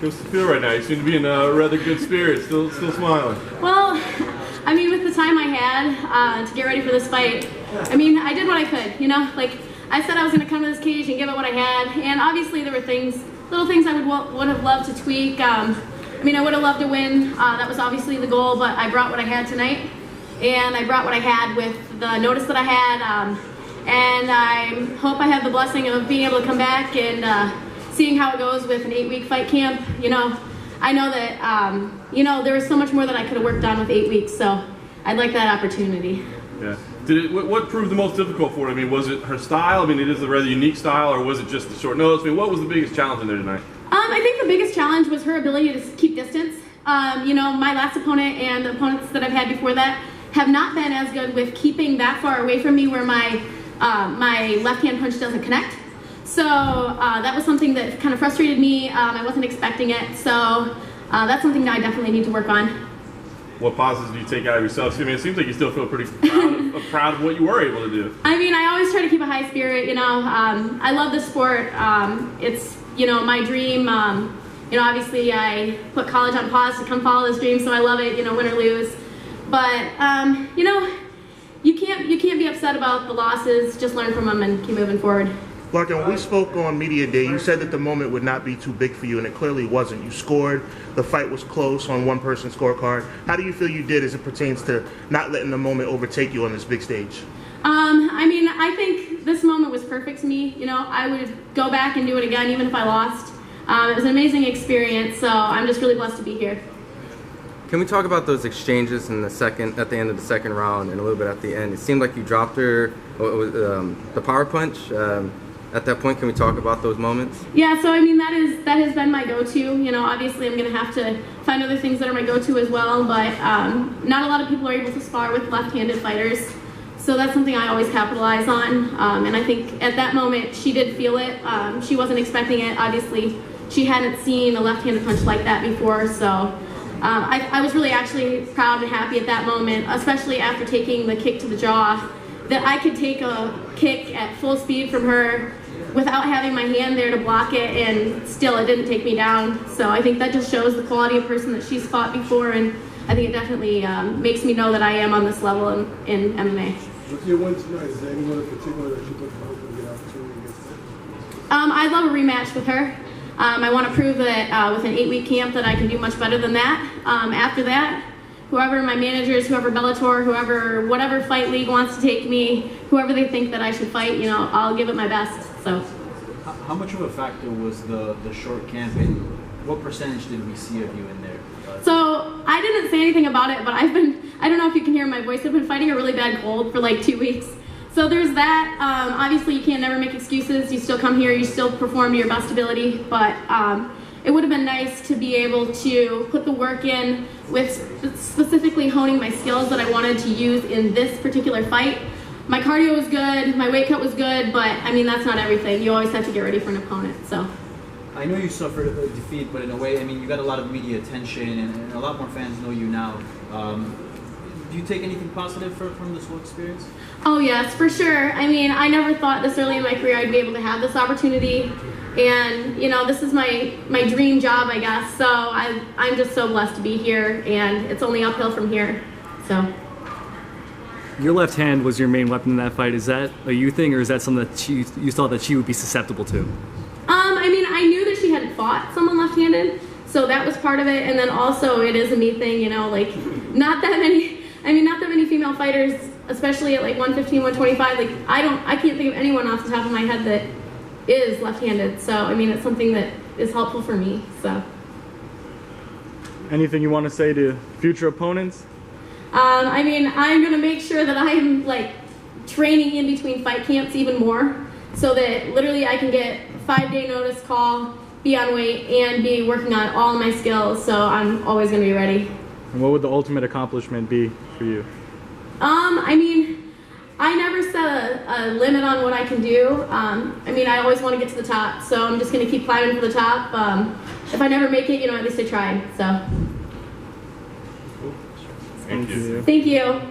How's it feel right now? You seem to be in a rather good spirit, still smiling. Well, I mean, with the time I had to get ready for this fight, I mean, I did what I could, you know? Like, I said I was going to come to this cage and give it what I had, and obviously there were little things I would have loved to tweak. I mean, I would have loved to win. That was obviously the goal, but I brought what I had tonight, and I brought what I had with the notice that I had, and I hope I have the blessing of being able to come back and seeing how it goes with an 8-week fight camp. You know, I know that, you know, there was so much more that I could have worked on with 8 weeks, so I'd like that opportunity. Yeah. What proved the most difficult for her? I mean, was it her style? I mean, it is a rather unique style, or was it just the short notice? I mean, what was the biggest challenge in there tonight? I think the biggest challenge was her ability to keep distance. You know, my last opponent and the opponents that I've had before that have not been as good with keeping that far away from me where my left hand punch doesn't connect. So that was something that kind of frustrated me. I wasn't expecting it. So that's something that I definitely need to work on. What positives do you take out of yourself? I mean, it seems like you still feel pretty proud of what you were able to do. I mean, I always try to keep a high spirit, you know. I love the sport. It's, you know, my dream. You know, obviously I put college on pause to come follow this dream, so I love it, you know, win or lose. But, you know, you can't be upset about the losses. Just learn from them and keep moving forward. Larkyn, when we spoke on Media Day, you said that the moment would not be too big for you, and it clearly wasn't. You scored, the fight was close on one person's scorecard. How do you feel you did as it pertains to not letting the moment overtake you on this big stage? I mean, I think this moment was perfect to me. You know, I would go back and do it again even if I lost. It was an amazing experience, so I'm just really blessed to be here. Can we talk about those exchanges in at the end of the second round and a little bit at the end? It seemed like you dropped her, the power punch. At that point, can we talk about those moments? Yeah, so I mean, that has been my go-to. You know, obviously I'm going to have to find other things that are my go-to as well, but not a lot of people are able to spar with left-handed fighters. So that's something I always capitalize on, and I think at that moment she did feel it. She wasn't expecting it. Obviously, she hadn't seen a left-handed punch like that before, so I was really actually proud and happy at that moment, especially after taking the kick to the jaw, that I could take a kick at full speed from her without having my hand there to block it, and still it didn't take me down. So I think that just shows the quality of person that she's fought before, and I think it definitely makes me know that I am on this level in MMA. With your win tonight, is there anyone in particular that you're looking to hopefully get an opportunity against them? I'd love a rematch with her. I want to prove that with an 8-week camp that I can do much better than that. After that, whoever my managers, whoever Bellator, whatever fight league wants to take me, whoever they think that I should fight, you know, I'll give it my best. So. How much of a factor was the short camp, and what percentage did we see of you in there? So I didn't say anything about it, but I don't know if you can hear my voice, I've been fighting a really bad cold for like 2 weeks. So there's that. Obviously you can't never make excuses. You still come here, you still perform to your best ability, but it would have been nice to be able to put the work in with specifically honing my skills that I wanted to use in this particular fight. My cardio was good, my weight cut was good, but I mean, that's not everything. You always have to get ready for an opponent, so. I know you suffered a defeat, but in a way, I mean, you got a lot of media attention, and a lot more fans know you now. Do you take anything positive from this whole experience? Oh yes, for sure. I mean, I never thought this early in my career I'd be able to have this opportunity. And, you know, this is my dream job, I guess. So I'm just so blessed to be here, and it's only uphill from here, so. Your left hand was your main weapon in that fight. Is that a you thing, or is that something that you thought that she would be susceptible to? I mean, I knew that she hadn't fought someone left-handed, so that was part of it. And then also it is a me thing, you know, like not that many female fighters, especially at like 115, 125, like I can't think of anyone off the top of my head that is left-handed. So, I mean, it's something that is helpful for me, so. Anything you want to say to future opponents? I mean, I'm going to make sure that I'm like training in between fight camps even more, so that literally I can get a 5-day notice call, be on weight, and be working on all my skills, so I'm always going to be ready. And what would the ultimate accomplishment be for you? I mean, I never set a limit on what I can do. I mean, I always want to get to the top, so I'm just going to keep climbing for the top. If I never make it, you know, at least I tried, so. Thank you. Thank you.